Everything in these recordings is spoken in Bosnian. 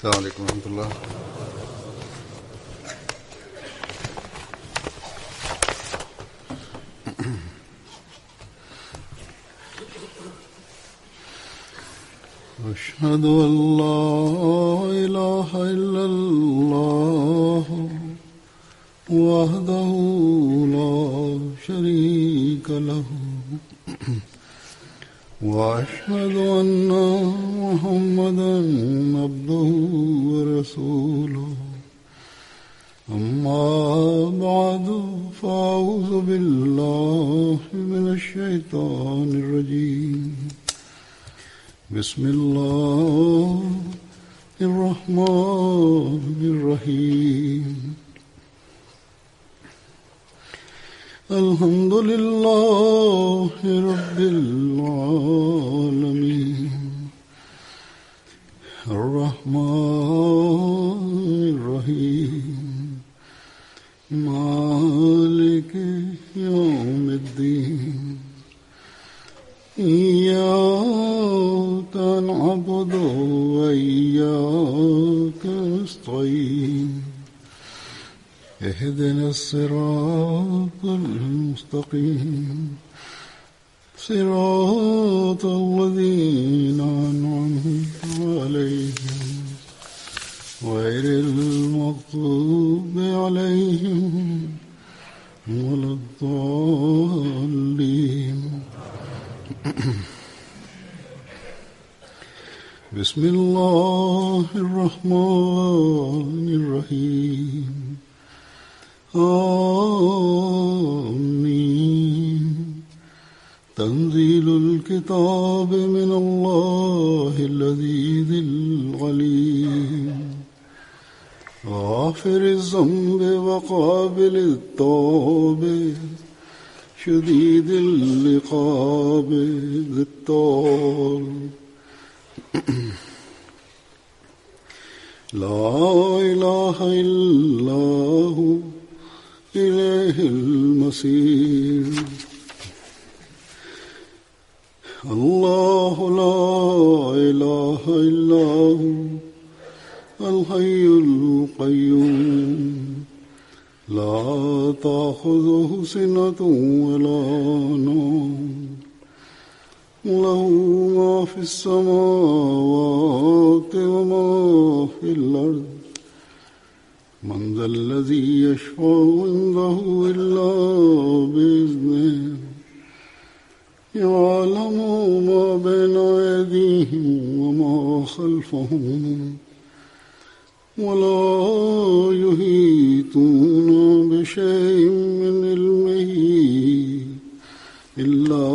السلام عليكم ورحمة الله. أشهد أن لا إله إلا الله وحده لا شريك له وأشهد أن محمدا عبده ورسوله أما بعد فأعوذ بالله من الشيطان الرجيم بسم الله الرحمن الرحيم الحمد لله رب العالمين الرحمن الرحيم مالك يوم الدين إياك نعبد وإياك نستعين اهدنا الصراط المستقيم صراط الذين أنعمت عليهم غير المغضوب عليهم ولا الضالين. بسم الله الرحمن الرحيم آمين. تنزيل الكتاب من الله العزيز العليم غافر الذنب وقابل التوب شديد العقاب ذي الطول لا إله إلا هو إليه المصير. الله لا إله إلا هو الحي القيوم لا تأخذه سنة ولا نوم له ما في السماوات وما في الأرض من ذا الذي يشفع عنده إلا بإذنه يعلم ما بين أيديهم وما خلفهم ولا يحيطون بشيء من علمه إلا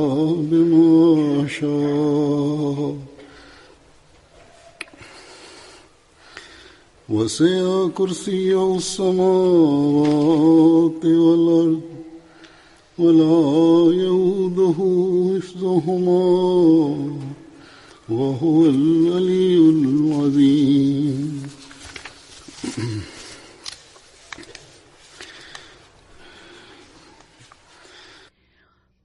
بما شاء وسع كرسيه السماوات والأرض ولا يؤوده حفظهما وهو العلي العظيم.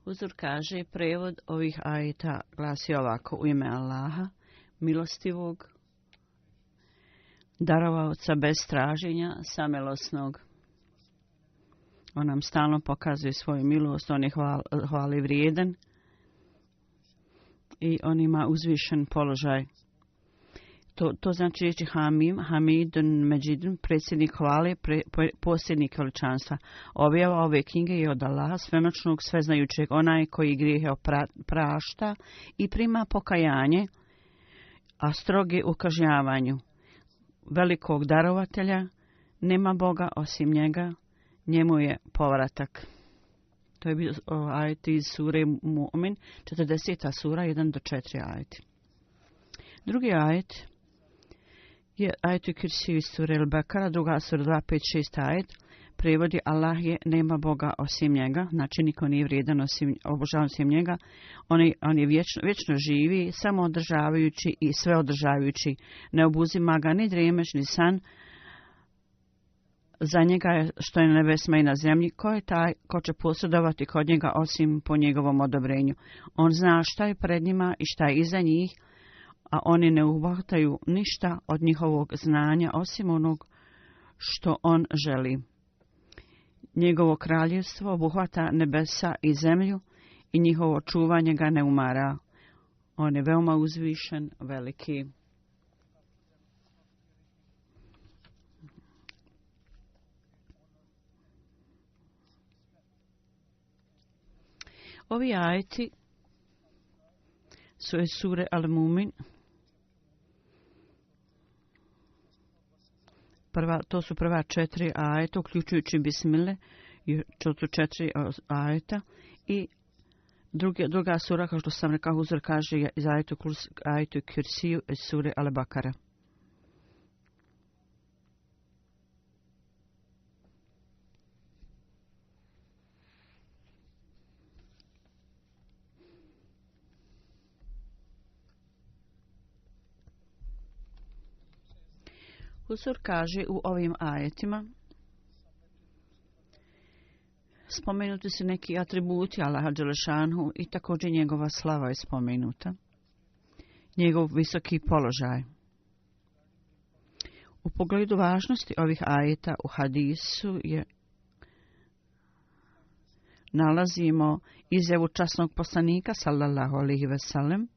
Uzur kaže, prevod ovih ajeta glasi ovako: u ime Allaha, milostivog, darovaoca bez traženja, samilosnog. On nam stalno pokazuje svoju milost, on je hvali vrijedan i on ima uzvišen položaj. To znači riječi Hamim, Hamidun, Međidun, predsjednik hvale, posljednik veličanstva. Objava ove knjige je od Allaha, svemoćnog, sveznajućeg, onaj koji grijehe prašta i prima pokajanje, a stroge u kažnjavanju. Velikog darovatelja, nema Boga osim njega, njemu je povratak. To je bio ajet iz sure Mu'min, 40. sura, 1-4 ajeti. Drugi ajet je ajet u Kursiju iz sure Al-Bekara, druga sura 2, 5, 6 ajet. Prevodi Allah je, nema Boga osim njega, znači niko nije vrijedan obožavan osim njega. On je vječno živi, samo održavajući i sve održavajući. Ne obuzima ga ni drijemeš ni san. Za njega je što je na nebesima i na zemlji, ko je taj ko će posredovati kod njega osim po njegovom odobrenju. On zna šta je pred njima i šta je iza njih. a oni ne uhvataju ništa od njihovog znanja osim onog što on želi. Njegovo kraljevstvo obuhvata nebesa i zemlju i njihovo čuvanje ga ne umara. On je veoma uzvišen, veliki. Ovi ajeti su iz sure Al-Mumin. To su prva 4 ajeta, uključujući Bismile, to su 4 ajeta. I druga sura, kao što sam rekao, uzor kaže iz ajetu Kursiju iz sure Al-Bakara. Uzor kaže u ovim ajetima spomenuti su neki atributi Allaha Đelešanhu i također njegova slava je spomenuta, njegov visoki položaj. U pogledu važnosti ovih ajeta u hadisu nalazimo izjavu časnog poslanika sallallahu alejhi ve sellem.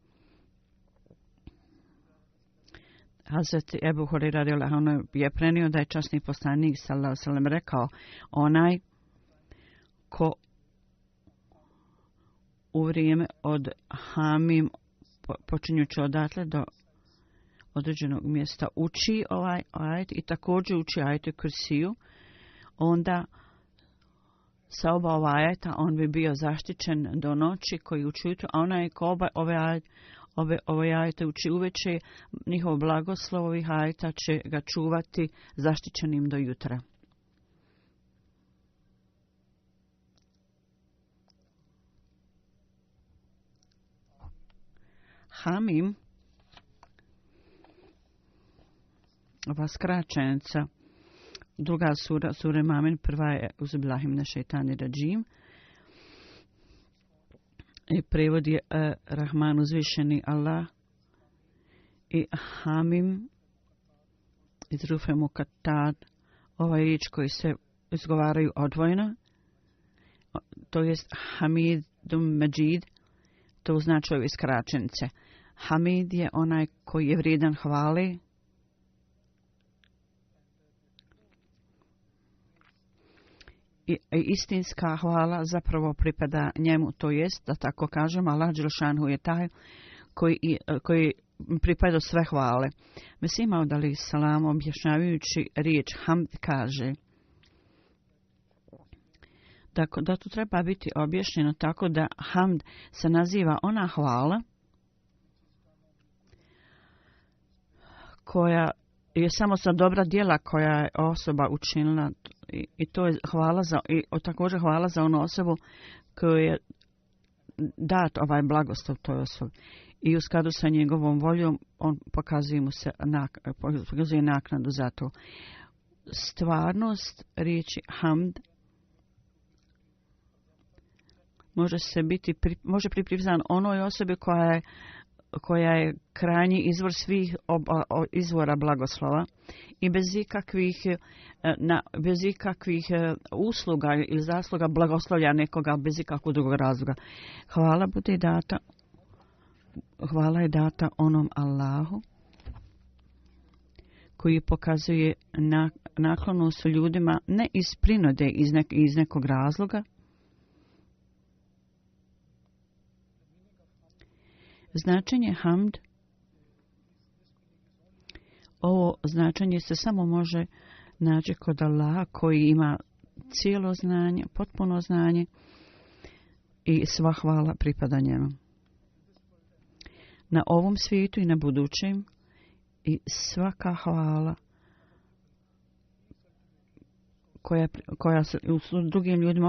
Hazreti Ebu Hurajra radijallahu anhu je prenio da je časni poslanik sallallahu alejhi ve sellem rekao: onaj ko u vrijeme od Hamim počinjući odatle do određenog mjesta uči ovaj ajet i također uči ajetu Kursiju, onda sa oba ova ajeta on bi bio zaštićen do noći koji uči ujutro, a onaj ko ove ajete uči uveče, njihov blagoslov ovih ajeta će ga čuvati zaštićenim do jutra. Hamim, ova skraćenica, druga sura Mamin, prva je Uzubillahi mine šejtani radžim. I prevod je Rahman uzvišeni Allah. I Hamim iz Rufe Mukattad, ovaj riječ koji se izgovaraju odvojeno, to jest Hamidum Majid, to znači ove skraćenice. Hamid je onaj koji je vrijedan hvale. I istinska hvala zapravo pripada njemu, to jest, da tako kažem, Allah Đelešanhu je taj koji pripada sve hvale. Mesih Maud alejhi selam objašnjavajući riječ hamd kaže da to treba biti objašnjeno tako da hamd se naziva ona hvala koja je samo za dobra djela koja je osoba učinila, i to je hvala također hvala za onu osobu koju je dat ovaj blagoslov toj osobi. I u skladu sa njegovom voljom on pokazuje naknadu za to. Stvarnost riječi hamd može pripisana onoj osobi koja je krajnji izvor svih izvora blagoslova i bez ikakvih usluga ili zasluga blagoslovlja nekoga bez ikakvog drugog razloga. Hvala je data onom Allahu koji pokazuje naklonost ljudima ne iz prinode, iz nekog razloga. Značenje hamd, ovo značenje se samo može naći kod Allaha koji ima cijelo znanje, potpuno znanje i sva hvala pripada njemu. Na ovom svijetu i na budućem i svaka hvala koja se u drugim ljudima,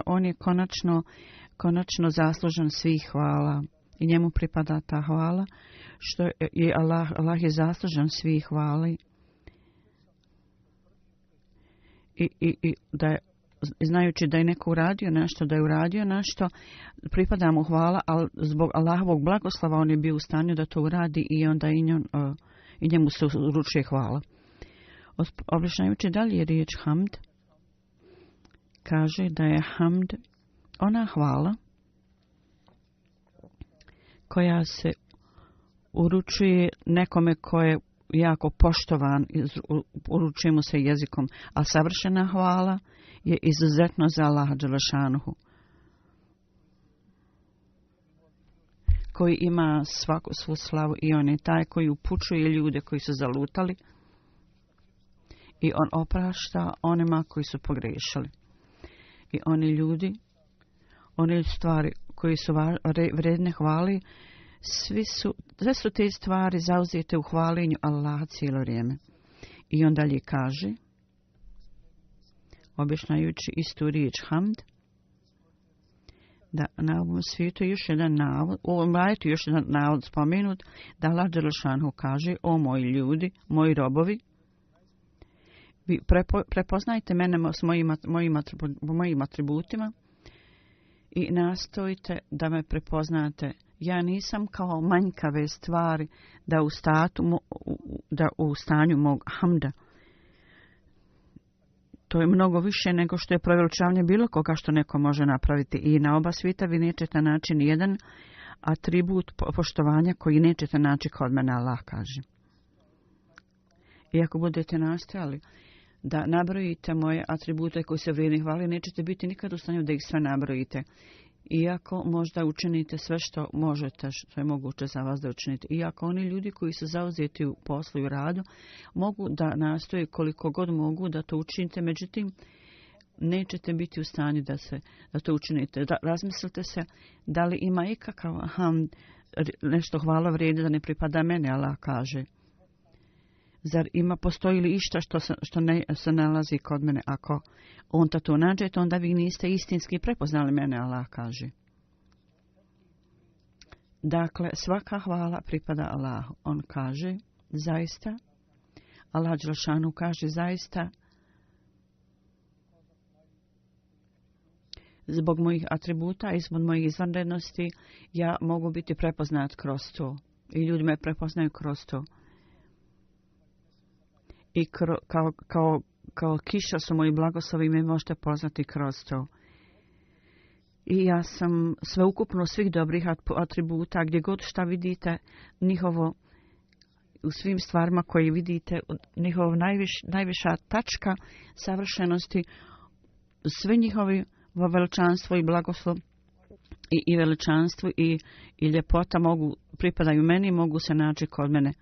on je konačno zaslužan svih hvala. I njemu pripada ta hvala, što je Allah je zaslužan svih hvali. I da je znajući da je neko uradio nešto, pripada mu hvala, ali zbog Allahovog blagoslova on je bio u stanju da to uradi i onda i njemu se uručuje hvala. Objašnjavajući dalje riječ hamd, kaže da je hamd ona hvala koja se uručuje nekome ko je jako poštovan, uručuje mu se jezikom, a savršena hvala je izuzetno za Allaha dželešanuhu, koji ima svu slavu i on je taj koji upućuje ljude koji su zalutali i on oprašta onima koji su pogriješili. I oni ljudi, one stvari koji su vredne hvali, sve su te stvari zauzete u hvalenju Allaha cijelo vrijeme. I on dalje kaže, objašnjajući istu riječ hamd, da na ovom svijetu još jedan navod, u ovom ajetu još jedan navod spomenut, da Allah dželešanuhu kaže: o moji ljudi, moji robovi, vi prepoznajte mene s mojim atributima i nastojite da me prepoznate. Ja nisam kao manjkave stvari da u stanju mog hamda. To je mnogo više nego što je proveličavanje bilo koga što neko može napraviti. I na oba svijeta vi nećete naći nijedan atribut poštovanja koji nećete naći kod mene, Allah kaže. I ako budete nastojali da nabrojite moje atribute koji se vrijedni hvali, nećete biti nikad u stanju da ih sve nabrojite. Iako možda učinite sve što možete, što je moguće za vas da učinite. Iako oni ljudi koji su zauzeti u poslu i radu mogu da nastoje koliko god mogu da to učinite, međutim nećete biti u stanju da to učinite. Razmislite se da li ima ikakav hamd, nešto hvala vrijedi da ne pripada meni, Allah kaže. Zar postoji li išta što ne se nalazi kod mene? Ako on to nađete, onda vi niste istinski prepoznali mene, Allah kaže. Dakle, svaka hvala pripada Allahu. On kaže, zaista, Allah dželešanu kaže, zaista, zbog mojih atributa i zbog mojih izvanrednosti, ja mogu biti prepoznat kroz to. I ljudi me prepoznaju kroz to. I kao kiša su moji blagoslovi, me možete poznati kroz to. I ja sam sveukupno svih dobrih atributa, gdje god šta vidite, njihovo, u svim stvarima koje vidite, njihova najviša tačka savršenosti, sve njihovi veličanstvo i blagoslov i veličanstvo i ljepota pripadaju meni, mogu se naći kod mene.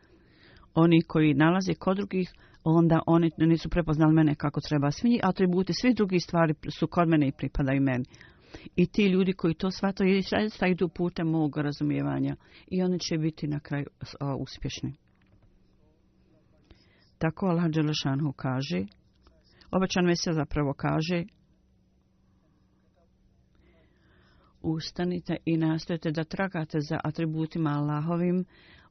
Oni koji nalaze kod drugih, onda oni nisu prepoznali mene kako treba. Svi atributi, svi drugi stvari su kod mene i pripadaju meni. I ti ljudi koji to shvataju, idu putem mog razumijevanja i oni će biti na kraju uspješni. Tako Allah dželešanhu kaže, obećan Mesija zapravo kaže, ustanite i nastojite da tragate za atributima Allahovim,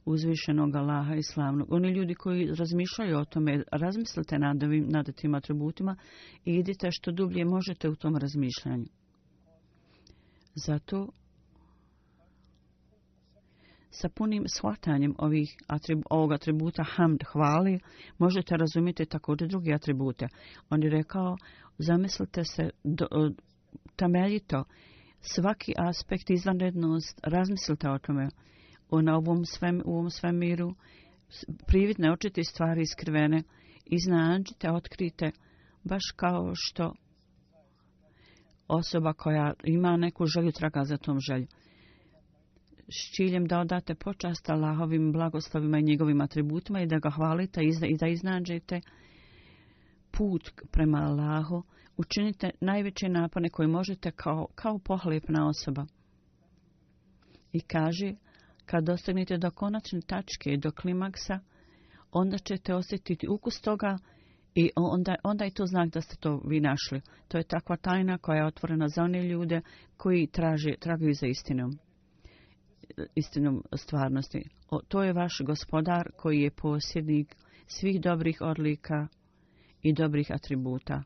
uzvišenog Allaha i slavnog. Oni ljudi koji razmišljaju o tome, razmislite nad tim atributima i idite što dublje možete u tom razmišljanju. Zato sa punim shvatanjem ovog atributa hamd, hvali, možete razumjeti također drugi atribute. On je rekao, zamislite se temeljito svaki aspekt, izvanrednost, razmislite o tome. U ovom svemiru prividne očite stvari iskrivene, iznađite, otkrite, baš kao što osoba koja ima neku želju traga za tom želju. S ciljem da odate počast Allahovim blagoslovima i njegovim atributima i da ga hvalite i da iznađete put prema Allahu, učinite najveće napone koje možete kao pohlepna osoba. I kaže, kad dostignete do konačne tačke, do klimaksa, onda ćete osjetiti ukus toga i onda je to znak da ste to vi našli. To je takva tajna koja je otvorena za one ljude koji tragaju za istinom stvarnosti. To je vaš gospodar koji je posjednik svih dobrih odlika i dobrih atributa.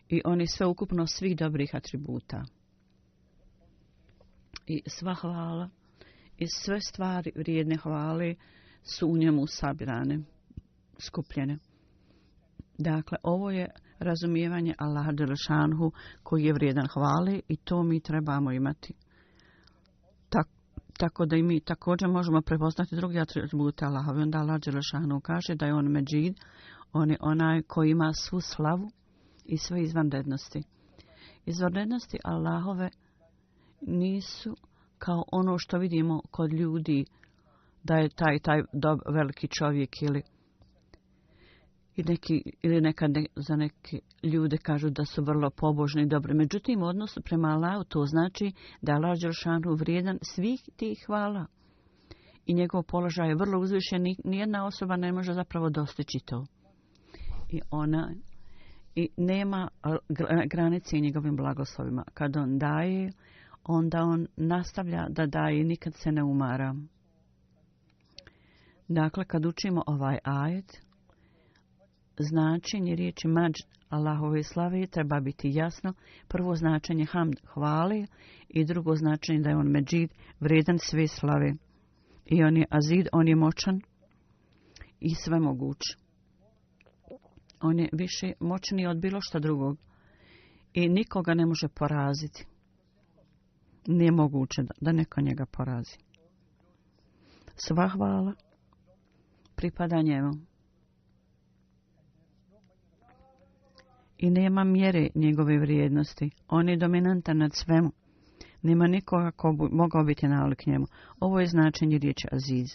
I on je sve ukupno svih dobrih atributa. I sva hvala i sve stvari vrijedne hvale su u njemu sabirane, skupljene. Dakle, ovo je razumijevanje Allaha dželešanhu koji je vrijedan hvale i to mi trebamo imati. Tako da i mi također možemo prepoznati drugi atribute Allaha. Onda Allah dželešanhu kaže da je on Međid, on je onaj koji ima svu slavu i sve izvanrednosti. Izvanrednosti Allahove nisu kao ono što vidimo kod ljudi, da je taj veliki čovjek ili nekad za neke ljude kažu da su vrlo pobožni i dobri. Međutim, u odnosu prema Allahu to znači da je Allah dželešanu vrijedan svih tih hvala. I njegov položaj je vrlo uzvišen, nijedna osoba ne može zapravo dostići to. I nema granice njegovim blagoslovima. Kad on daje, onda on nastavlja da daje i nikad se ne umara. Dakle, kad učimo ovaj ajet, značenje riječi mađd Allahove slave treba biti jasno. Prvo značenje hamd hvale i drugo značenje da je on Međid, vrijedan sve slave. I on je Azid, on je moćan i sve moguć. On je više moćniji od bilo šta drugog i nikoga ne može poraziti. Nije moguće da neko njega porazi. Sva hvala pripada njemu. I nema mjere njegove vrijednosti. On je dominantan nad svemu. Nema nikoga ko bi mogao biti nalik njemu. Ovo je značenje riječi Aziz.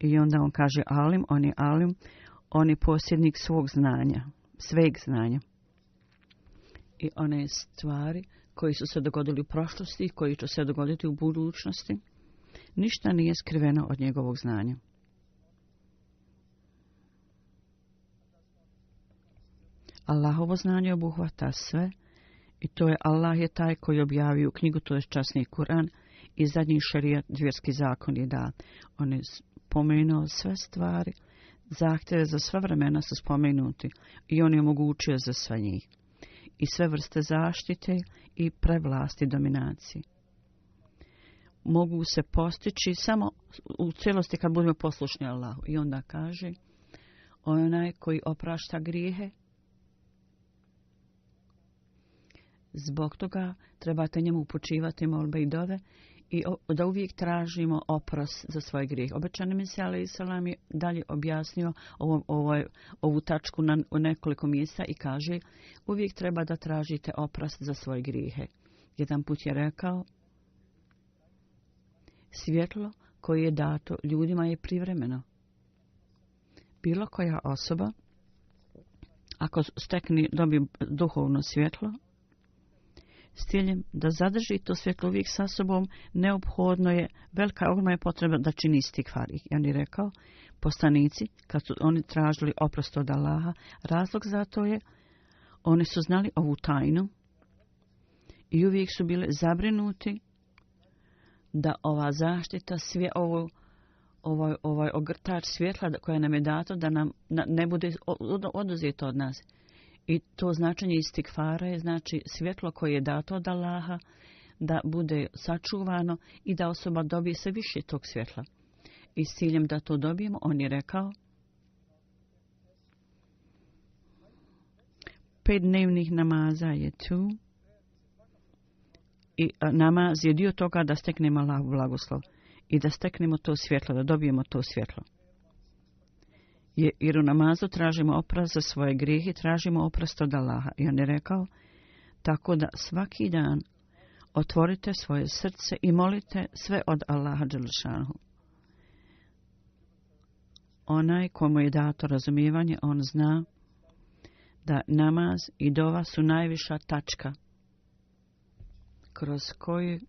I onda on kaže Alim, on je posjednik svog znanja, sveg znanja. I one stvari koji su se dogodili u prošlosti, koji će se dogoditi u budućnosti, ništa nije skriveno od njegovog znanja. Allahovo znanje obuhvata sve i to je Allah je taj koji objavio knjigu, to je časni Kur'an i zadnji šerijat, vjerski zakon je dat. On je spomenuo sve stvari, zahtjeve za sva vremena su spomenuti i on je omogućio za sve njih. I sve vrste zaštite i prevlasti dominacije mogu se postići samo u cijelosti kad budemo poslušni Allahu. I onda kaže, onaj koji oprašta grijehe, zbog toga trebate njemu upućivati molbe i dove i da uvijek tražimo oprost za svoj grijeh. Obećani Mesija alejhi selam je dalje objasnio ovu tačku u nekoliko mjesta i kaže, uvijek treba da tražite oprost za svoje grijehe. Jedan put je rekao, svjetlo koje je dato ljudima je privremeno. Bilo koja osoba, ako dobi duhovno svjetlo, s ciljem da zadrži to svjetlo uvijek sa sobom, neophodno je, velika ogromna je potreba da čini istikfar. I on je rekao, poslanici, kad su oni tražili oprost od Allaha, razlog za to je, oni su znali ovu tajnu i uvijek su bili zabrinuti da ova zaštita, ovaj ogrtač svjetla koja nam je dato, da nam ne bude oduzeto od nas. I to značenje istikfara je znači svjetlo koje je dato od Allaha da bude sačuvano i da osoba dobije sve više tog svjetla. I s ciljem da to dobijemo, on je rekao, 5 dnevnih namaza je tu i namaz je dio toga da steknemo Allahu blagoslov i da steknemo to svjetlo, da dobijemo to svjetlo. Jer u namazu tražimo oprost za svoje grijehe, tražimo oprost od Allaha. I on je rekao, tako da svaki dan otvorite svoje srce i molite sve od Allaha dželešanu. Onaj komu je dato razumijevanje, on zna da namaz i dova su najviša tačka kroz koju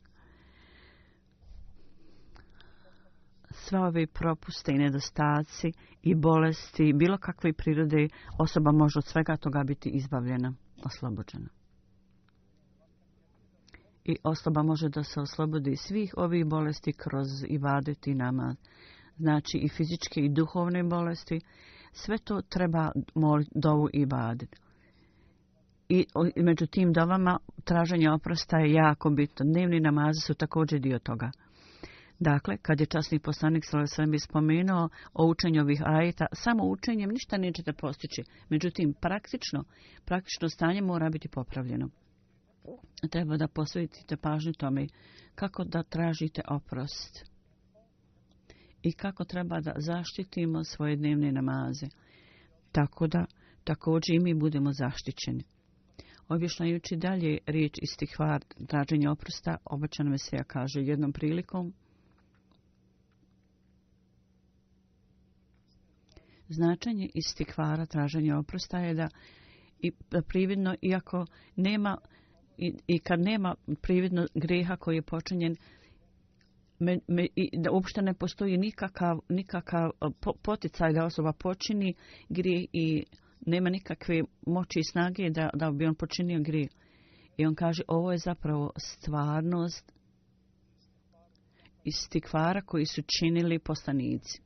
sve ove propuste i nedostaci i bolesti, bilo kakve prirode, osoba može od svega toga biti izbavljena, oslobođena. I osoba može da se oslobodi svih ovih bolesti kroz ibadet i namaz. Znači i fizičke i duhovne bolesti, sve to treba moliti, dovu i ibadet. I među tim dovama traženje oprosta je jako bitno. Dnevni namazi su također dio toga. Dakle, kad je časni poslanik sallallahu alejhi ve sellem spomenuo o učenju ovih ajeta, samo učenjem ništa nećete postići. Međutim, praktično stanje mora biti popravljeno. Treba da posvetite pažnju tome kako da tražite oprost i kako treba da zaštitimo svoje dnevne namaze, tako da također i mi budemo zaštićeni. Objašnjajući dalje riječ istihvar, traženje oprosta, obećano Mesija kaže jednom prilikom: značenje istihvara, traženje oprosta je da prividno, iako nema i kad nema prividno grijeha koji je počinjen, da uopšte ne postoji nikakav poticaj da osoba počini grijeh i nema nikakve moći i snage da bi on počinio grijeh. I on kaže, ovo je zapravo stvarnost istikvara koji su činili poslanici.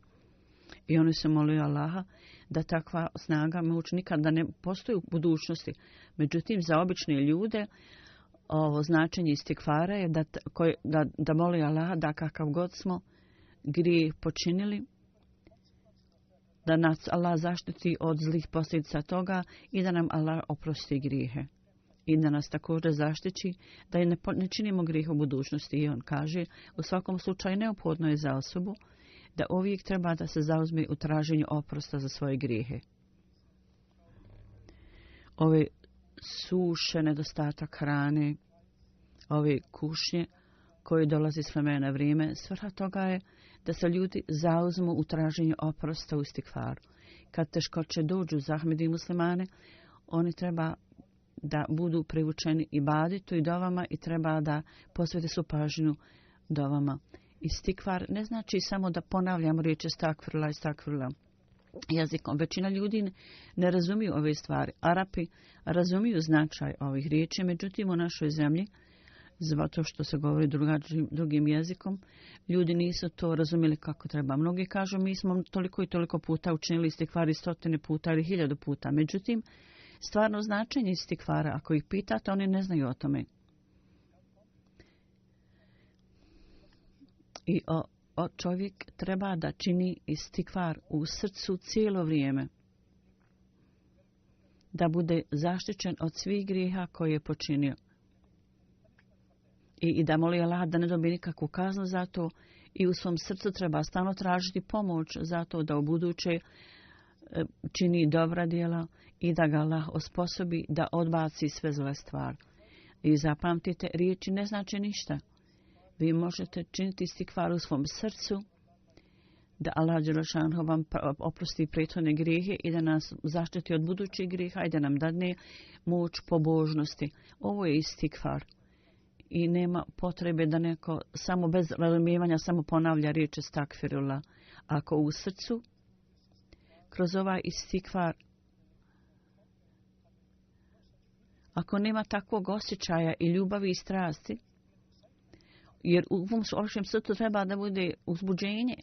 I oni su molili Allaha da takva snaga moć nikada ne postoji u budućnosti. Međutim, za obične ljude ovo značenje istikvara je da moli Allaha da kakav god smo grijeh počinili, da nas Allah zaštiti od zlih posljedica toga i da nam Allah oprosti grijehe. I da nas također zaštiti da ne činimo grijeh u budućnosti. I on kaže, u svakom slučaju neophodno je za osobu da uvijek treba da se zauzme u traženju oprosta za svoje grijehe. Ove suše, nedostatak hrane, ove kušnje koje dolazi s vremena na vrijeme, svrha toga je da se ljudi zauzmu u traženju oprosta u istikvaru. Kad teškoće dođu zahmedi muslimane, oni treba da budu privučeni ibaditu i dovama i treba da posvete su pažnju dovama. Istikvar ne znači samo da ponavljamo riječi stakfirullah jezikom. Većina ljudi ne razumiju ove stvari. Arapi razumiju značaj ovih riječi, međutim u našoj zemlji, zato što se govori drugim jezikom, ljudi nisu to razumjeli kako treba. Mnogi kažu, mi smo toliko i toliko puta učinili istikvar 100 puta ili 1000 puta. Međutim, stvarno značenje istikvara, ako ih pitate, oni ne znaju o tome. I čovjek treba da čini istikvar u srcu cijelo vrijeme. Da bude zaštićen od svih grijeha koje je počinio. I da moli Allah da ne dobije nikakvu kaznu za to. I u svom srcu treba stalno tražiti pomoć za to da u buduće čini dobra djela i da ga Allah osposobi da odbaci sve zle stvari. I zapamtite, riječi ne znači ništa. Vi možete činiti istikvar u svom srcu, da Allah dželešanu vam oprosti prethodne grijehe i da nas zaštiti od budućih grijeha i da nam dadne moć pobožnosti. Ovo je istikvar. I nema potrebe da neko samo bez razumijevanja samo ponavlja riječi stakfirullah. Ako u srcu, kroz ovaj istikvar, ako nema takvog osjećaja i ljubavi i strasti, jer u vašem srcu treba da bude uzbuđenje.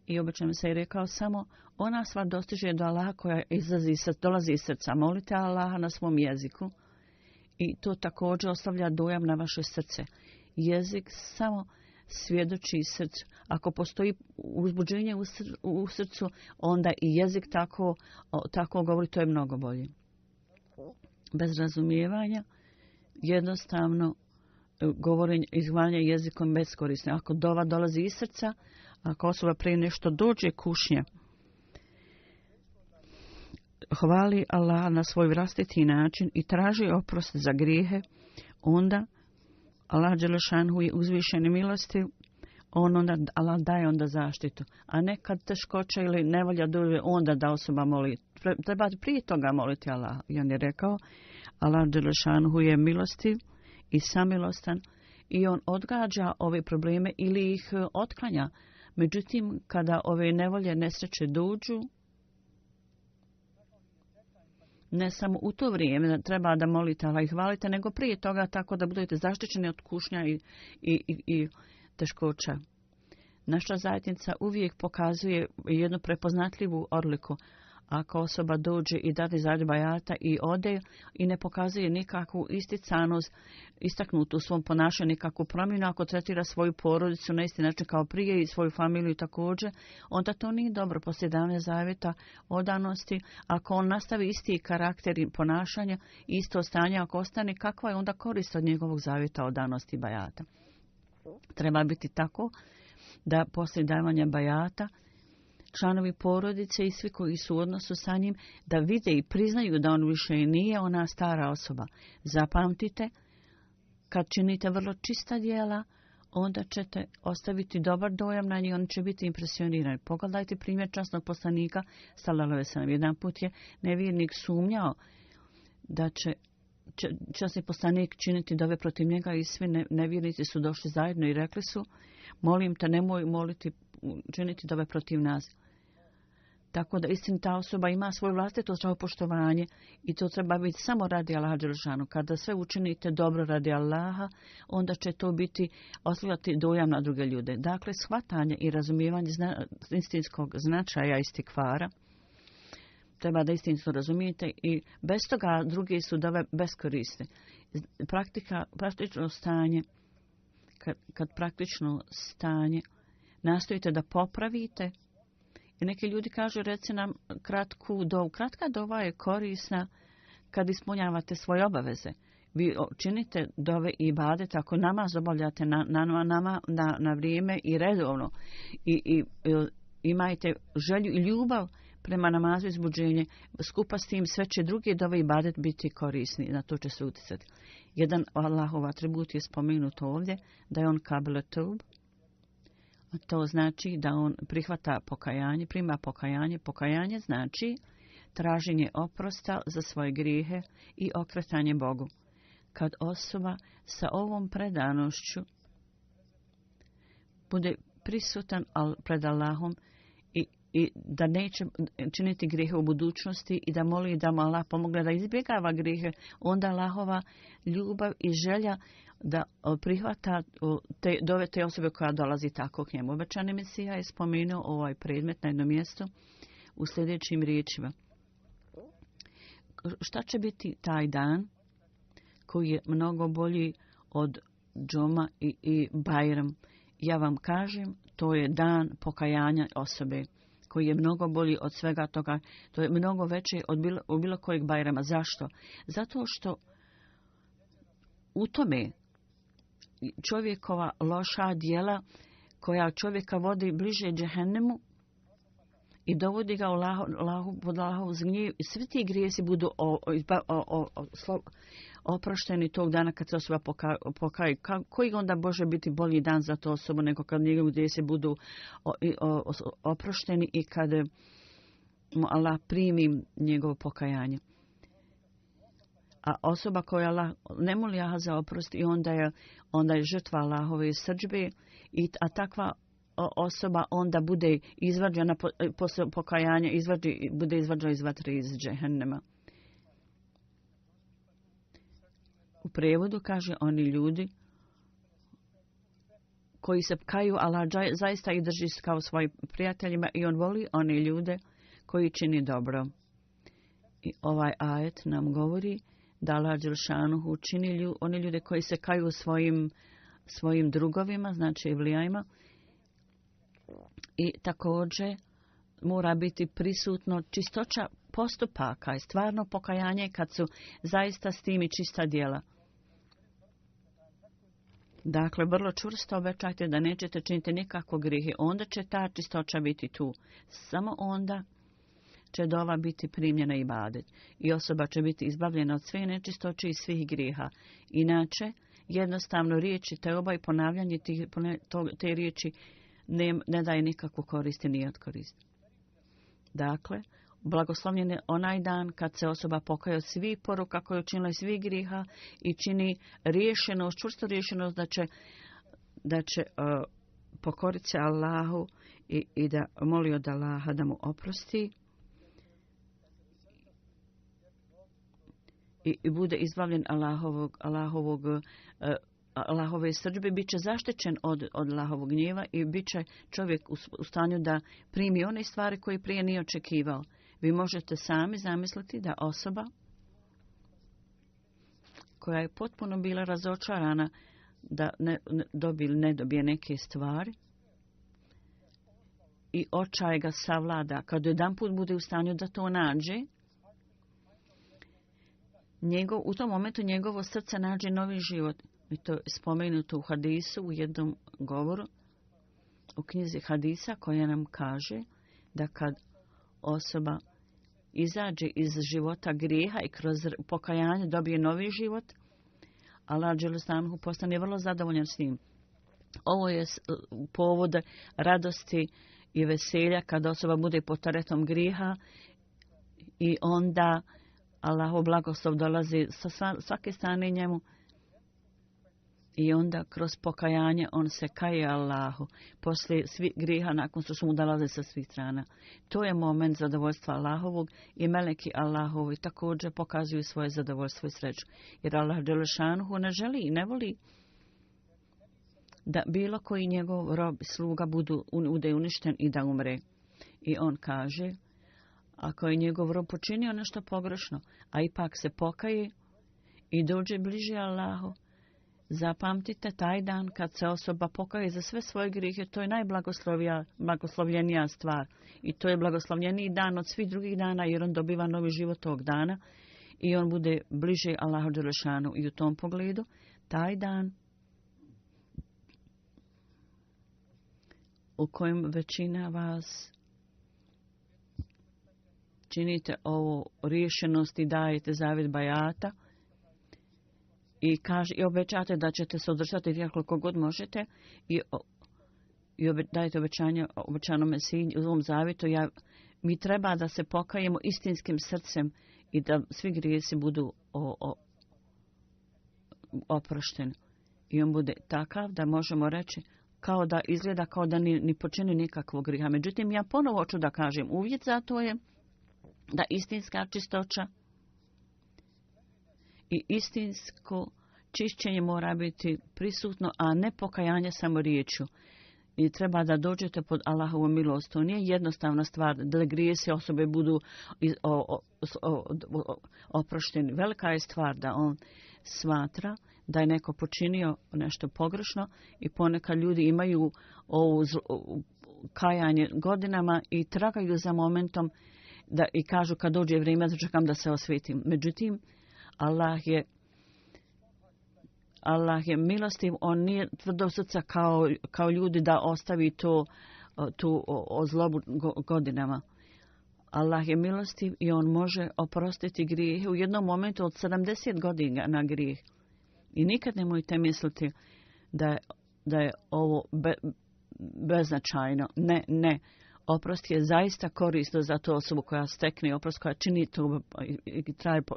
I obično se je rekao, samo ona stvar dostiže do Allaha koja dolazi iz srca. Molite Allaha na svom jeziku i to također ostavlja dojam na vaše srce. Jezik samo svjedoči srcu. Ako postoji uzbuđenje u srcu, onda i jezik tako govori, to je mnogo bolje. Bez razumijevanja, jednostavno, govorenje, izgovaranje jezikom beskorisno. Ako dova dolazi iz srca, ako osoba prije nešto dođe kušnja, hvali Allah na svoj vlastiti način i traži oprost za grijehe, onda Allah dželešanu je uzvišeni milosti, Allah daje onda zaštitu. A nekad teškoća ili nevolja dođe, onda da osoba moli. Treba prije toga moliti Allah. I on je rekao, Allah dželešanu je milostiv i samilostan i on odgađa ove probleme ili ih otklanja. Međutim, kada ove nevolje, nesreće dođu, ne samo u to vrijeme treba da molite Allah i hvalite, nego prije toga tako da budete zaštićeni od kušnja i teškoća. Naša zajednica uvijek pokazuje jednu prepoznatljivu odliku, Ako osoba dođe i dade zadnji bajata i ode i ne pokazuje nikakvu isticanost, istaknutu u svom ponašanju nikakvu promjenu, ako tretira svoju porodicu na isti način kao prije i svoju familiju također, onda to nije dobro. Poslije davanja zavjeta odanosti, ako on nastavi isti karakter i ponašanja, isto stanje ako ostane, kakva je onda korist od njegovog zavjeta odanosti i bajata? Treba biti tako da poslije davanja bajata članovi porodice i svi koji su u odnosu sa njim da vide i priznaju da on više nije ona stara osoba. Zapamtite, kad činite vrlo čista djela, onda ćete ostaviti dobar dojam na njih, oni će biti impresionirani. Pogledajte primjer časnog poslanika, sallallahu alejhi ve sellem. Jedan put je nevjernik sumnjao da će časni poslanik činiti dove protiv njega i svi nevjernici su došli zajedno i rekli su: molim te, nemoj moliti, činiti dove protiv nas. Tako da istinita osoba ima svoje vlastito poštovanje i to treba biti samo radi Allaha dželešanu. Kada sve učinite dobro radi Allaha, onda će to biti ostavljati dojam na druge ljude. Dakle, shvatanje i razumijevanje istinskog značaja istikvara treba da istinito razumijete i bez toga drugi su dove beskorisne. Praktično stanje, kad praktično stanje nastojite da popravite, i neki ljudi kažu: reci nam kratku dovu. Kratka dova je korisna kad ispunjavate svoje obaveze. Vi činite dove i ibadet ako namaz obavljate na vrijeme i redovno i imajte želju i ljubav prema namazu izbuđenje, skupa s tim sve će druge dove i ibadet biti korisni, na to će se utjecati. Jedan Allahov atribut je spomenut ovdje, da je on kabel tub. To znači da on prihvata pokajanje, prima pokajanje. Pokajanje znači traženje oprosta za svoje grijehe i okretanje Bogu. Kad osoba sa ovom predanošću bude prisutan pred Allahom i da neće činiti grijehe u budućnosti i da moli da mu Allah pomogne da izbjegava grijehe, onda Allahova ljubav i želja da prihvata dove te osobe koja dolazi tako k njemu. Obećani Mesija je spomenuo ovaj predmet na jednom mjestu u sljedećim riječima. Šta će biti taj dan koji je mnogo bolji od džuma i Bajram? Ja vam kažem, to je dan pokajanja osobe, koji je mnogo bolji od svega toga. To je mnogo veće od bilo kojeg Bajrama. Zašto? Zato što u tome čovjekova loša djela koja čovjeka vodi bliže džehennemu i dovodi ga pod Allahov gnjev, i svi ti grijesi budu oprošteni tog dana kad se osoba pokaje. Koji onda može biti bolji dan za tu osobu nego kad njegovi grijesi budu oprošteni i kad mu Allah primi njegovo pokajanje. A osoba koja Allah ne moli Allaha za oprost i onda je žrtva Allahove srdžbe, a takva osoba onda bude izvađena posle pokajanja, bude izvađena iz vatre iz džehennema. U prevodu kaže: oni ljudi koji se kaju, Allah zaista ih drži kao svojim prijateljima i on voli one ljude koji čini dobro. I ovaj ajet nam govori da Allah dželšanuhu čini one ljude koji se kaju svojim drugovima, znači evlijajima, i također mora biti prisutno čistoća postupaka i stvarno pokajanje kad su zaista s tim i čista djela. Dakle, vrlo čvrsto obećajte da nećete činiti nikakvo grijehe, onda će ta čistoća biti tu. Samo onda će dova biti primljena ibadet i osoba će biti izbavljena od sve nečistoće i svih grijeha. Inače, jednostavno riječi teoba i ponavljanje te riječi ne daje nikakvu koristi, nije od koristi. Dakle, blagoslovljen je onaj dan kad se osoba pokaje od svih poruka koje je učinila i svih grijeha i čini riješenost, čvrsto riješenost da će pokoriti se Allahu i da moli od Allaha da mu oprosti i bude izbavljen Allahove srdžbe, bit će zaštićen od Allahovog gnjeva i bit će čovjek u stanju da primi one stvari koje prije nije očekivao. Vi možete sami zamisliti da osoba koja je potpuno bila razočarana da ne dobije neke stvari i očaj ga savlada. Kad jedan put bude u stanju da to nađe, u tom momentu njegovo srce nađe novi život. I to je spomenuto u hadisu, u jednom govoru, u knjizi hadisa, koja nam kaže da kad osoba izađe iz života grijeha i kroz pokajanje dobije novi život, Allah dželešanu postane vrlo zadovoljan s njim. Ovo je povod radosti i veselja kad osoba bude pod teretom grijeha i onda Allahov blagoslov dolazi sa svake strane njemu i onda kroz pokajanje on se kaje Allahu poslije svih grijeha nakon što su mu dolaze sa svih strana. To je moment zadovoljstva Allahovog i meleki Allahovi također pokazuju svoje zadovoljstvo i sreću. Jer Allah dželešanuhu ne želi i ne voli da bilo koji njegov rob sluga bude uništen i da umre. I on kaže, ako je njegov rob počinio nešto pogrešno, a ipak se pokaje i dođe bliže Allahu, zapamtite taj dan kad se osoba pokaje za sve svoje grijehe, to je najblagoslovljenija stvar. I to je blagoslovljeniji dan od svih drugih dana jer on dobiva novi život tog dana i on bude bliže Allahu dželešanu. I u tom pogledu, taj dan u kojem većina vas činite ovo riješenost i dajete zavjet bajata i obećate da ćete se održati koliko god možete i dajete obećano Mesiji u ovom zavjetu. Mi treba da se pokajemo istinskim srcem i da svi grijesi budu oprošteni. I on bude takav da možemo reći kao da izgleda kao da ni počini nikakvog grijeha. Međutim, ja ponovo hoću da kažem, uvjet za to je da istinska čistoća i istinsko čišćenje mora biti prisutno, a ne pokajanje samo riječju. I treba da dođete pod Allahovu milost. To nije jednostavna stvar da grijesi osobe budu oprošteni. Velika je stvar da on smatra da je neko počinio nešto pogrešno i ponekad ljudi imaju ovo kajanje godinama i tragaju za momentom i kažu kad dođe vrijeme da čekam da se osvijetim. Međutim, Allah je milostiv, on nije tvrdo srca kao ljudi da ostavi tu zlobu godinama. Allah je milostiv i on može oprostiti grijehe u jednom momentu od 70 godina na grijeh. I nikad nemojte misliti da je ovo beznačajno. Ne. Oprost je zaista korisno za tu osobu koja stekne oprost, koja čini to i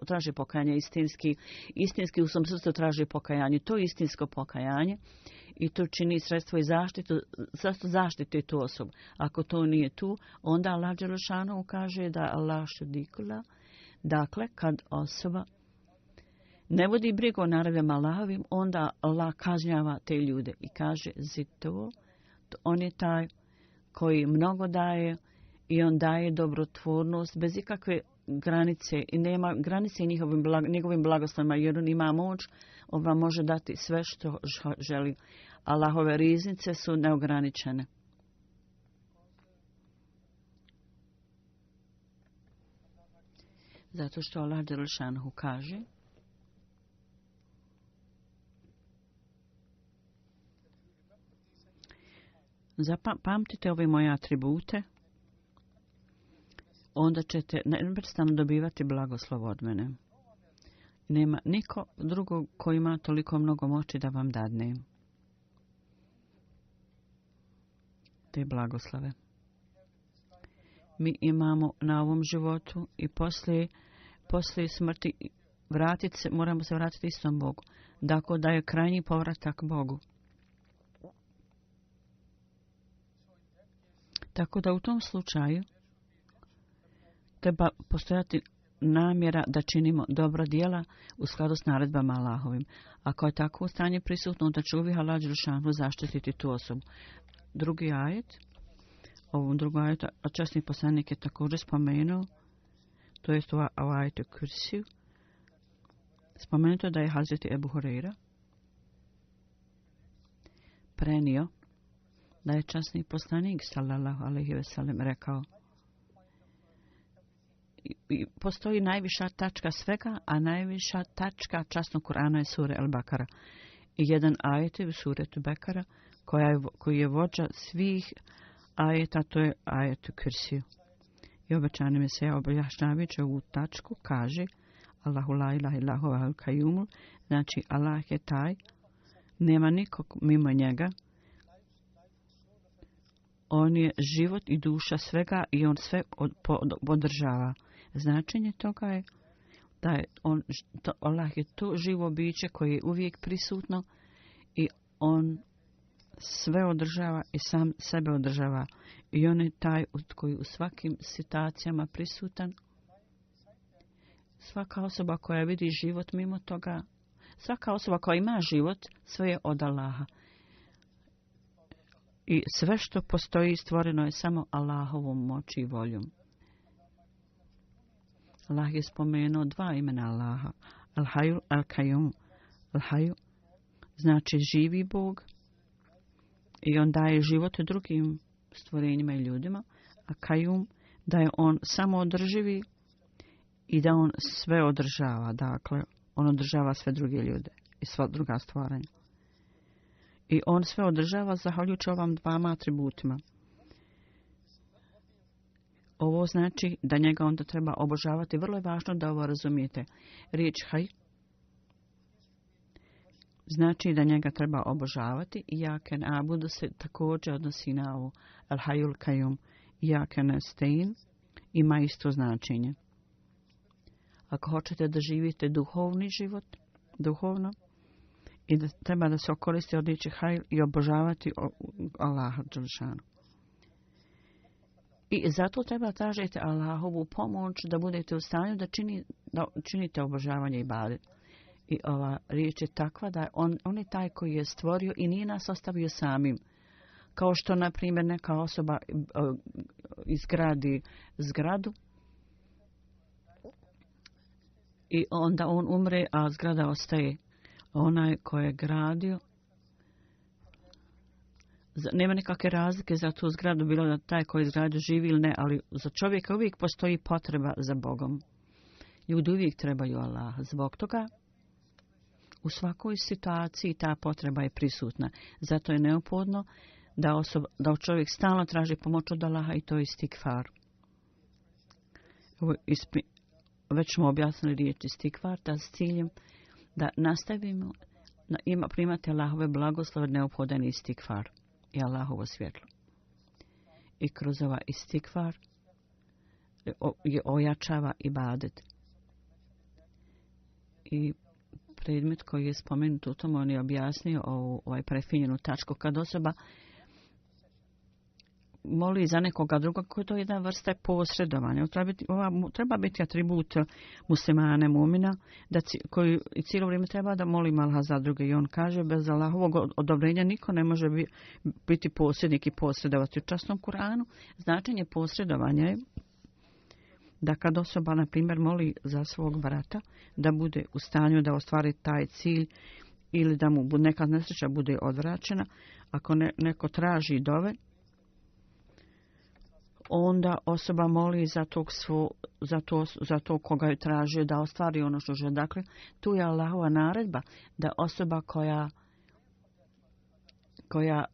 traži pokajanje istinski u svom srcu traži pokajanje. To je istinsko pokajanje i to čini sredstvo zaštite tu osobu. Ako to nije tu, onda Allah dželešanu kaže da Allah šudikula. Dakle, kad osoba ne vodi brigu o naredbama Allahovim, onda Allah kažnjava te ljude i kaže zito, on je taj koji mnogo daje i on daje dobrotvornost bez ikakve granice i nema granice njegovim blagoslovima jer on ima moć, on vam može dati sve što želi. Allahove riznice su neograničene. Zato što Allah dželešanu kaže zapamtite ove moje atribute, onda ćete neprestano dobivati blagoslov od mene. Nema niko drugog koji ima toliko mnogo moći da vam dadne te blagoslove. Mi imamo na ovom životu i poslije smrti moramo se vratiti istom Bogu. Dakle, da je krajnji povratak Bogu. Tako da u tom slučaju treba postojati namjera da činimo dobra djela u skladu s naredbama Allahovim. Ako je tako stanje prisutno, onda će uvijek Allah dželešanu zaštititi tu osobu. Drugi ajet, ovom drugom ajetu, a časni poslanik je također spomenuo to jest u ajetu Kursiju, spomenuto da je Hazreti Ebu Hureyra prenio da je časni poslanik sallallahu alejhi ve sellem rekao: I postoji najviša tačka svega, a najviša tačka časnog Kur'ana je sura Al-Bakara. I jedan ajet je u suretu Bekara koji je vođa svih ajeta, to je ajet Kursiju. I obećani mi se objašnjavajući ovu tačku kaže: Allahu la ilaha illa huwa al-qayyum, znači Allah je taj, nema nikog mimo njega. On je život i duša svega i on sve održava. Značenje toga je da je Allah je to živo biće koje je uvijek prisutno i on sve održava i sam sebe održava. I on je taj koji u svakim situacijama prisutan. Svaka osoba koja vidi život mimo toga, svaka osoba koja ima život, sve je od Allaha. I sve što postoji stvoreno je samo Allahovom moći i voljom. Allah je spomenuo dva imena Allaha. Al-Hayyu, Al-Qayyum. Al-Hayyu znači živi Bog i on daje život drugim stvorenjima i ljudima. A Qayyum da je on samo održivi i da on sve održava. Dakle, on održava sve druge ljude i sva druga stvaranja. I on sve održava zahvaljujući ovam dvama atributima. Ovo znači da njega onda treba obožavati. Vrlo je važno da ovo razumijete. Riječ Hay znači da njega treba obožavati. I Jaken Abudu se također odnosi na ovo. Al Hayul Qayyum. Jaken Estein ima isto značenje. Ako hoćete da živite duhovni život, duhovno, i da treba da se okoristi od riječi Hayr i obožavati Allaha dželešanu. I zato treba tražiti Allahovu pomoć da budete u stanju da činite obožavanje i ibadet. I ova riječ je takva da on je taj koji je stvorio i nije nas ostavio samim. Kao što, na primjer, neka osoba izgradi zgradu i onda on umre, a zgrada ostaje. Onaj ko je gradio, nema nikakve razlike za tu zgradu, bilo da taj koji je izgradio živi ili ne, ali za čovjeka uvijek postoji potreba za Bogom. Ljudi uvijek trebaju Allaha. Zbog toga u svakoj situaciji ta potreba je prisutna. Zato je neophodno da čovjek stalno traži pomoć od Allaha i to je istikfar. Već smo objasnili riječ istikfar, da s ciljem da nastavimo primati Allahove blagoslove, neophodan istikfar i Allahovo svjetlo. I kroz ova istikfar je ojačava ibadet. I predmet koji je spomenut u tom, on je objasnio ovaj prefinjenu tačku. Kad osoba moli za nekoga drugog, koji to je jedna vrsta posredovanja. Treba biti atribut muslimana, mumina, koji cijelo vrijeme treba da moli Allaha za druge. I on kaže, bez Allahovog odobrenja niko ne može biti posrednik i posredovati. U časnom Kur'anu značenje posredovanja je da kad osoba, na primjer, moli za svog brata, da bude u stanju da ostvari taj cilj ili da mu neka nesreća bude odvraćena. Ako neko traži dove, onda osoba moli za to koga je tražio da ostvari ono što želi. Dakle, tu je Allahova naredba da osoba koja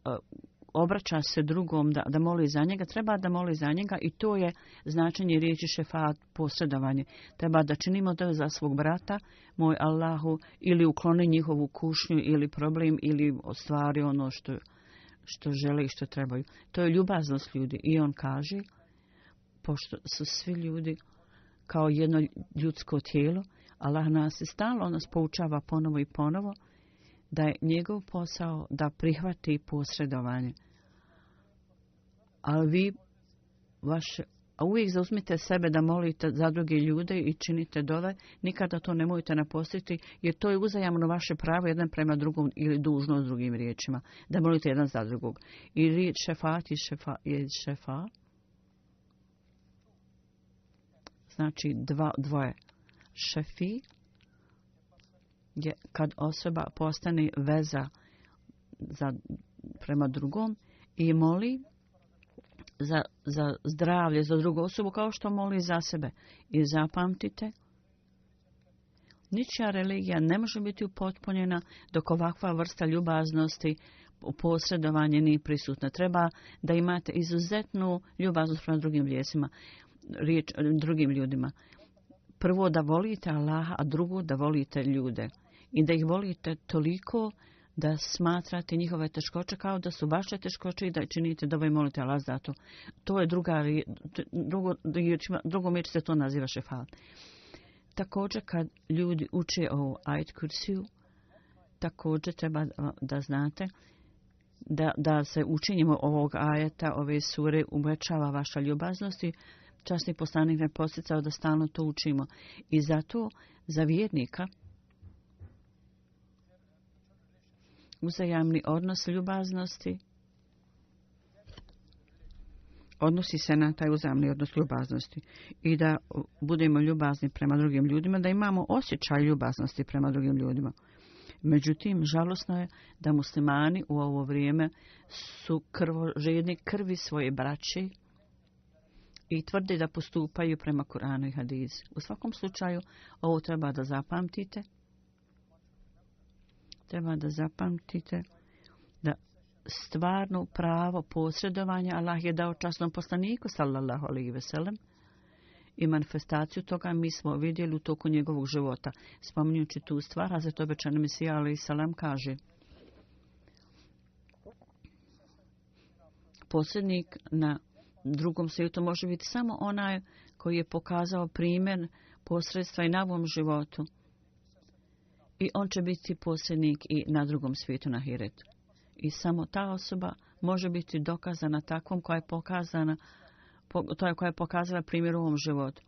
obraća se drugom da moli za njega, treba da moli za njega i to je značenje riječi šefat, posredovanje. Treba da činimo to za svog brata, moj Allahu, ili ukloni njihovu kušnju ili problem ili ostvari ono što žele i što trebaju. To je ljubaznost ljudi. I on kaže, pošto su svi ljudi kao jedno ljudsko tijelo, Allah nas i stalno nas poučava ponovo i ponovo da je njegov posao da prihvati posredovanje. Ali vi uvijek zauzmite sebe da molite za druge ljude i činite dole, nikada to nemojte napustiti, jer to je uzajamno vaše pravo jedan prema drugom ili dužno s drugim riječima, da molite jedan za drugog. I riječ šefat je šefa. znači dvoje. Šefi je kad osoba postane veza prema drugom i moli za zdravlje za drugu osobu kao što moli za sebe. I zapamtite, ničija religija ne može biti upotpunjena dok ovakva vrsta ljubaznosti u posredovanje nije prisutna. Treba da imate izuzetnu ljubaznost prema drugim ljudima. Prvo da volite Allaha, a drugo da volite ljude. I da ih volite toliko da smatrate njihove teškoće kao da su vaše teškoće i da činite da molite Allah za to. To je drugom riječ se to naziva šefat. Također kad ljudi uče o ajet kursiju, također treba da znate da se učenjem ovog ajeta, ove sure, uvećava vaša ljubaznost i časni poslanik ne posticao da stalno to učimo. I zato za vjernika uzajamni odnos ljubaznosti odnosi se na taj uzajamni odnos ljubaznosti i da budemo ljubazni prema drugim ljudima, da imamo osjećaj ljubaznosti prema drugim ljudima. Međutim, žalosno je da muslimani u ovo vrijeme su žedni krvi svoje braće i tvrde da postupaju prema Kur'anu i hadisu. U svakom slučaju, ovo treba da zapamtite. Treba da zapamtite da stvarno pravo posredovanja Allah je dao časnom poslaniku sallallahu alejhi ve sellem i manifestaciju toga mi smo vidjeli u toku njegovog života. Spominjući tu stvar, Hazret obećani Mesija alejhi selam kaže: posrednik na drugom svijetu može biti samo onaj koji je pokazao primjer posredstva i na ovom životu. I on će biti posrednik i na drugom svijetu na ahiretu. I samo ta osoba može biti dokazana takvom koja je pokazala primjer u ovom životu.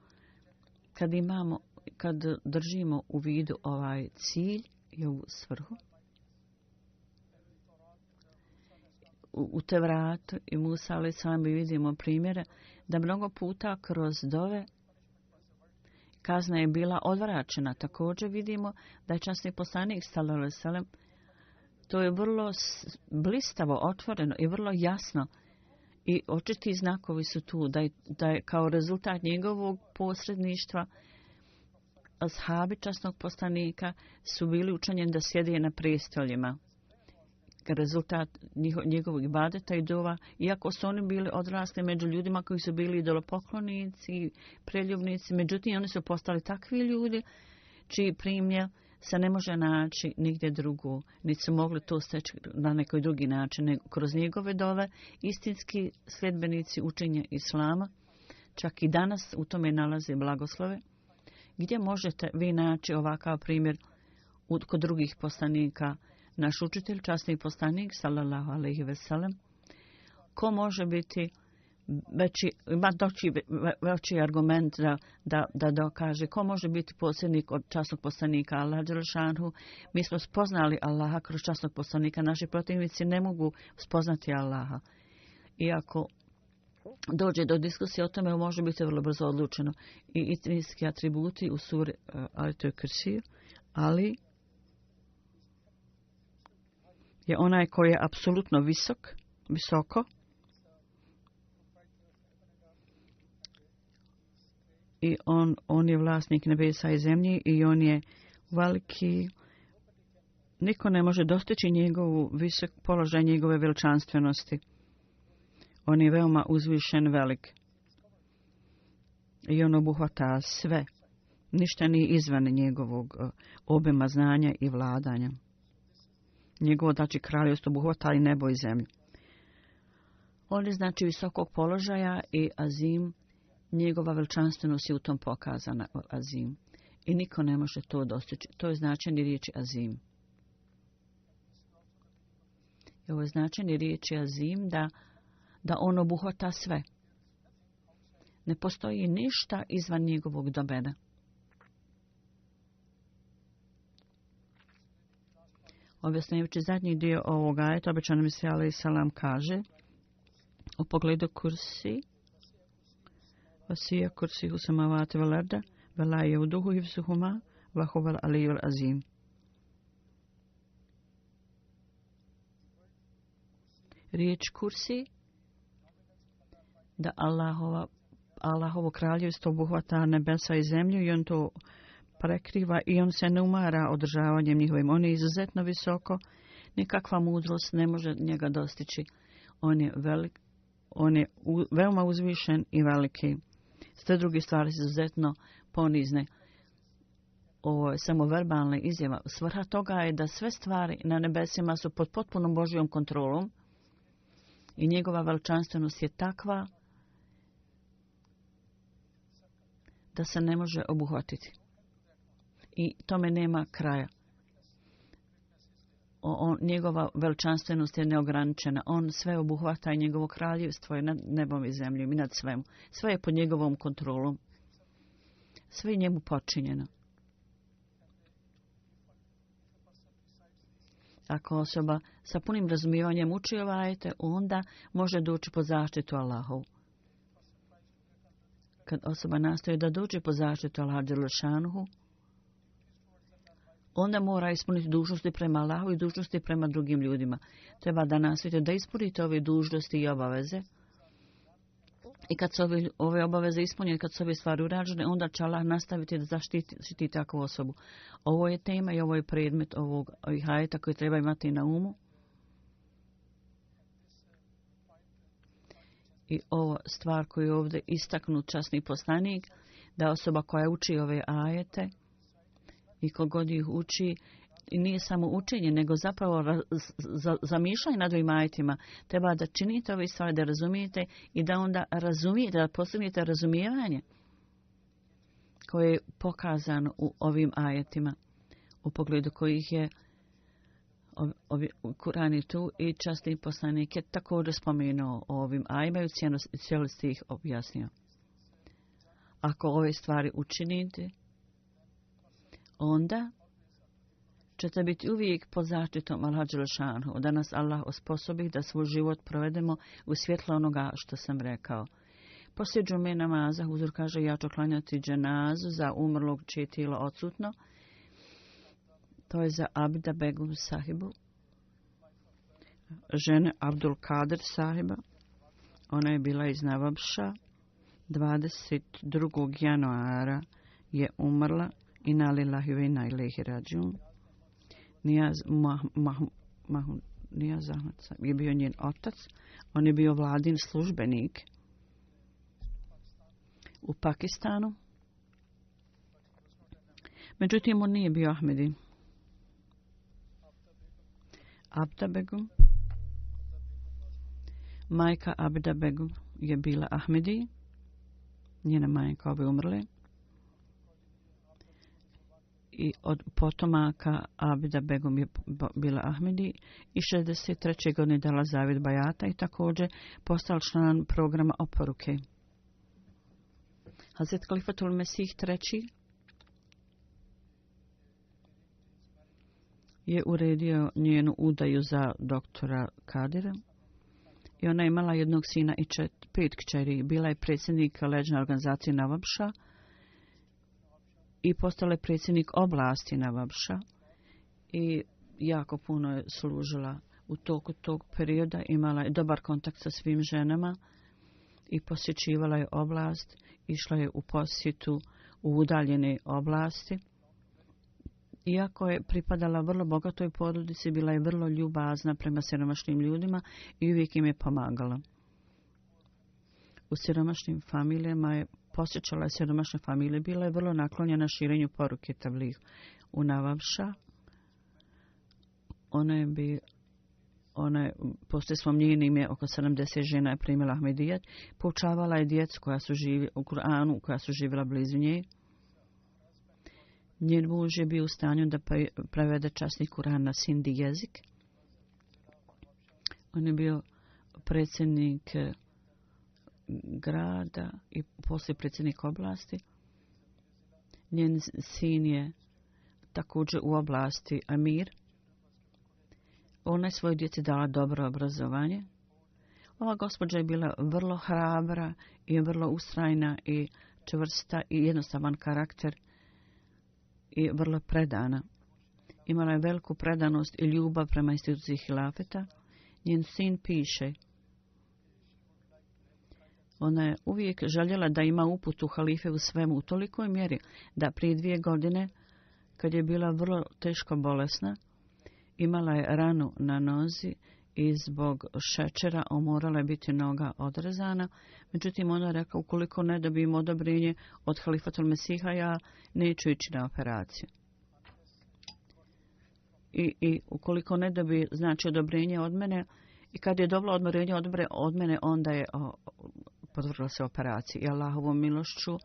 Kad držimo u vidu ovaj cilj i ovu svrhu, u Tevratu i Musa alejhi selam vidimo primjere da mnogo puta kroz dove kazna je bila odvraćena. Također vidimo da je časni poslanik sallallahu alejhi ve sellem, to je vrlo blistavo, otvoreno i vrlo jasno. I očiti znakovi su tu da je kao rezultat njegovog posredništva ashabi časnog poslanika su bili učenjeni da sjede na prestoljima. Rezultat njegovog ibadeta i dova, iako su oni bili odrasli među ljudima koji su bili idolopoklonici, preljubnici, međutim oni su postali takvi ljudi čiji primjer se ne može naći nigdje drugo, niti su mogli to steći na neki drugi način, nego kroz njegove dove istinski sljedbenici učenja Islama, čak i danas u tome nalaze blagoslove. Gdje možete vi naći ovakav primjer kod drugih poslanika? Naš učitelj, časni poslanik, sallallahu alejhi ve sellem, ko može biti veći argument da dokaže, ko može biti posrednik od časnog poslanika Allah dželle šanhu. Mi smo spoznali Allaha kroz časnog poslanika, naši protivnici ne mogu spoznati Allaha. Iako dođe do diskusije o tome, može biti vrlo brzo odlučeno. I istinski atributi u suri Ajetul Kursi, ali je onaj koji je apsolutno visoko i on je vlasnik nebesa i zemlje i on je veliki. Niko ne može dostići njegovu visok položaj, njegove veličanstvenosti. On je veoma uzvišen, velik. I on obuhvata sve. Ništa nije izvan njegovog obima znanja i vladanja. Njegovo znači kraljevstvo obuhvata i nebo i zemlju. On je znači visokog položaja i azim, njegova veličanstvenost je u tom pokazana, azim. I niko ne može to dostići. To je značenje riječi azim. I ovo je značenje riječi azim da on obuhvata sve. Ne postoji ništa izvan njegovog domena. Objasnjujući zadnji dio ovoga ajeta, obećani Mesija alejhi selam kaže u pogledu kursi, Vasija kursihu samavati vel arda, ve la yauduhu hifzuhuma, wa huval aliyyul azim. Riječ kursi, da Allahovo kraljevstvo obuhvata nebesa i zemlju i on to prekriva i on se ne umara održavanjem njihovim. On je izuzetno visoko, nikakva mudrost ne može njega dostići. On je velik, on je veoma uzvišen i veliki. Sve druge stvari su izuzetno ponizne. Ovo je samo verbalna izjava. Svrha toga je da sve stvari na nebesima su pod potpunom Božjom kontrolom i njegova veličanstvenost je takva da se ne može obuhvatiti. I tome nema kraja. Njegova veličanstvenost je neograničena. On sve obuhvata i njegovo kraljevstvo je nad nebom i zemljom i nad svemu. Sve je pod njegovom kontrolom. Sve je njemu počinjeno. Ako osoba sa punim razumijevanjem uči ove ajete, onda može doći pod zaštitu Allahovu. Kad osoba nastoji da dođe pod zaštitu Allaha dželešanuhu, onda mora ispuniti dužnosti prema Allahu i dužnosti prema drugim ljudima. Treba da nastojite da ispunite ove dužnosti i obaveze. I kad su ove obaveze ispunjene, kad su ove stvari urađene, onda će Allah nastaviti da zaštiti takvu osobu. Ovo je tema i ovo je predmet ovih ajeta koje treba imati na umu. I ovo stvar koju je ovdje istaknut časni poslanik, da osoba koja uči ove ajete i kogod ih uči, i nije samo učenje, nego zapravo zamišljanje nad ovim ajetima. Treba da činite ove stvari, da razumijete i da onda razumijete, da postignete razumijevanje koje je pokazano u ovim ajetima, u pogledu kojih je Kur'an je tu i časni poslanik je također spomenuo o ovim ajima i u cijelosti ih objasnio. Ako ove stvari učinite, onda ćete biti uvijek pod zaštitom Allaha dželešanuhu, da nas Allah osposobi da svoj život provedemo u svjetlo onoga što sam rekao. Poslije džume namaza huzur kaže, ja ću klanjati dženazu za umrlog čije je tijelo odsutno. To je za Abda Begum sahibu, žene Abdul Kader sahiba. Ona je bila iz Navabša. 22. januara je umrla. Inna lillahi wa inna ilaihi rađiun. Nijaz Ahmad je bio njen otac. On je bio vladin službenik u Pakistanu. Međutim, on nije bio Ahmedi. Abda Begum, majka Abda Begum je bila Ahmedi. Njena majka obe umrle. I od potomaka Abda Begum je bila Ahmedi i 63. godine dala zavjet bajata i također postala član programa oporuke. Hazret Kalifatul Mesih III. Je uredio njenu udaju za doktora Kadira i ona je imala jednog sina i 5 kćeri. Bila je predsjednik leđne organizacije Navabša i postala je predsjednik oblasti Navabša i jako puno je služila u toku tog perioda. Imala je dobar kontakt sa svim ženama i posjećivala je oblast, išla je u posjetu u udaljene oblasti. Iako je pripadala vrlo bogatoj porodici, bila je vrlo ljubazna prema siromašnim ljudima i uvijek im je pomagala. U siromašnim familijama je posjećala siromašne familije, bila je vrlo naklonjena širenju poruke tabligh. U Navabša poslije svom njenim ime oko 70 žena je primila Ahmedijet, poučavala je djecu koja su živjela u Kur'anu, koja su živjela blizu nje. Njen muž je bio u stanju da prevede časni Kur'an na sindi jezik. On je bio predsjednik grada i poslije predsjednik oblasti. Njen sin je također u oblasti Amir. Ona je svojoj djeci dala dobro obrazovanje. Ova gospođa je bila vrlo hrabra i vrlo ustrajna i čvrsta i jednostavan karakter i vrlo predana. Imala je veliku predanost i ljubav prema instituciji hilafeta. Njen sin piše, ona je uvijek željela da ima uputu halife u svemu u tolikoj mjeri da prije 2 godine, kad je bila vrlo teško bolesna, imala je ranu na nozi i zbog šećera morala je biti noga odrezana. Međutim, ona je rekla, ukoliko ne dobijem odobrenje od halifatul Mesiha, ja neću ići na operaciju. I ukoliko ne dobije, znači, odobrenje od mene, i kad je dobila odobrenje od mene, onda je podvrgla se operaciji. I Allahovom milošću,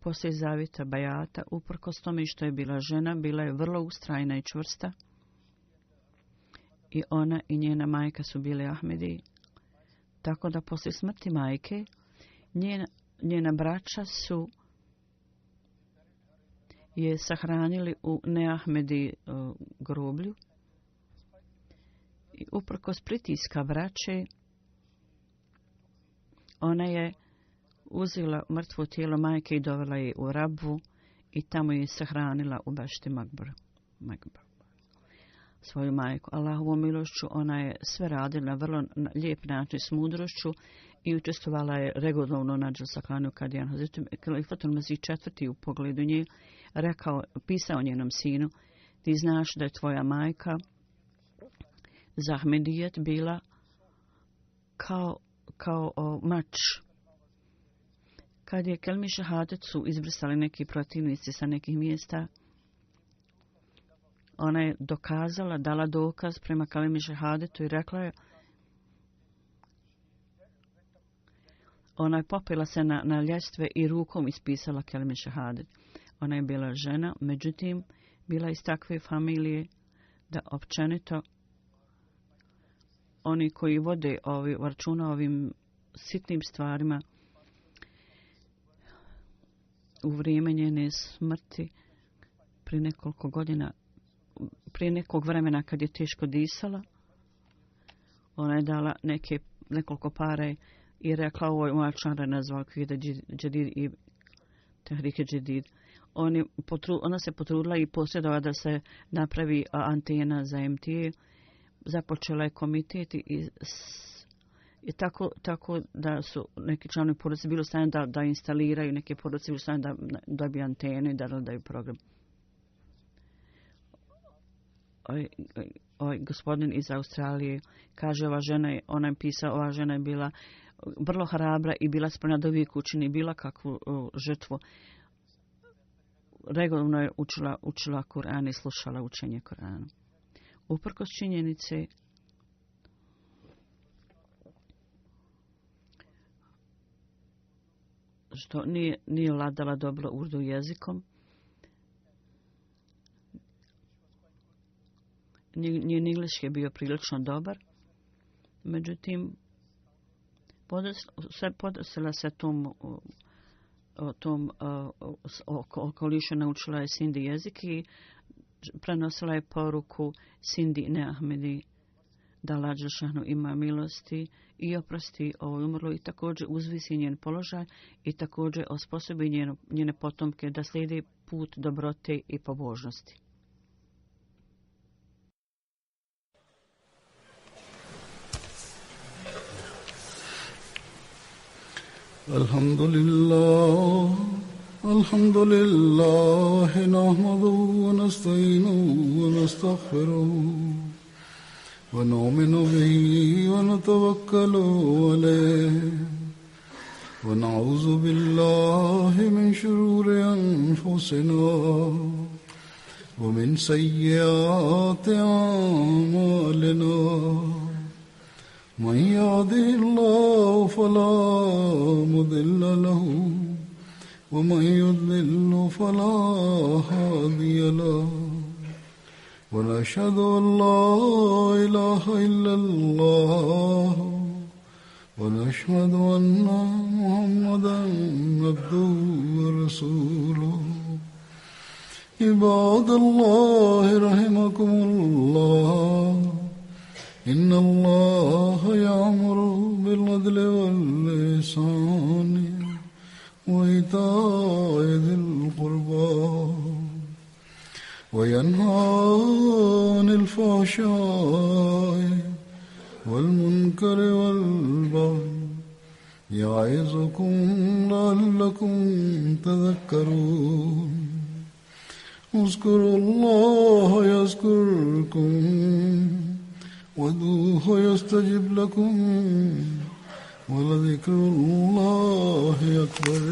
poslije zavjeta bajata, uprkos tome što je bila žena, bila je vrlo ustrajna i čvrsta. I ona i njena majka su bili Ahmedi. Tako da poslije smrti majke, njena braća su je sahranili u neahmedi groblju. I uprkos pritiska braće, ona je uzela mrtvo tijelo majke i dovela je u Rabvu i tamo je sahranila u Bešti Makbar. Svoju majku. Allahovom milošću ona je sve radila na vrlo lijep način s mudrošću i učestvovala je regularno na dželsaklanu Kadijan. Hazreti Kalifatul Mesih IV. U pogledu nje pisao njenom sinu, ti znaš da je tvoja majka za Ahmedijet bila kao mač. Kad je kelmi šehadet su izbrisali neki protivnici sa nekih mjesta, ona je dokazala, dala dokaz prema kelmi šehadetu i rekla je, ona je popila se na ljestve i rukom ispisala kelmi šehadet. Ona je bila žena, međutim, bila iz takve familije da općenito oni koji vode računa ovim sitnim stvarima u vrijeme njene smrti prije nekog vremena kad je teško disala, ona je dala nekoliko pare i rekla, ovo je moja članra nazvala Kvida Džedid i Tehrike Džedid. Ona se potrudila i posjedovala da se napravi antena za MTA. Započela je komitet i tako da su neki članovi porodice bilo stanje da instaliraju, neke porodice bilo stanje da dobiju antenu i da daju program. Ovaj gospodin iz Australije kaže, ona je pisao, ova žena je bila vrlo hrabra i bila spremna da uvijek učini bila kakvu žrtvu. Regularno je učila Kur'an i slušala učenje Kur'ana. Uprkos činjenice što nije vladala dobro urdu jezikom, njen engleški je bio prilično dobar, međutim podesila se tom okolišu, naučila je Sindi jezik i prenosila je poruku Sindi Neahmedi da Allah dželešanu ima milosti i oprosti ovoj umrloj i također uzvisi njen položaj i također osposobi njene potomke da slijede put dobrote i pobožnosti. الحمد لله نحمده ونستعينه ونستغفره ونؤمن به ونتوكل عليه ونعوذ بالله من شرور أنفسنا ومن سيئات أعمالنا من يهده الله فلا مضل له ومن يضلل فلا هادي له ونشهد أن لا إله إلا الله ونشهد أن محمدا عبده ورسوله عباد الله رحمكم الله إن الله يأمر بالعدل والإحسان وإيتاء ذي القربى وينهى عن الفحشاء والمنكر والبغي يعظكم لعلكم تذكرون اذكروا الله يذكركم وادعوه يستجب لكم ولذكر الله أكبر.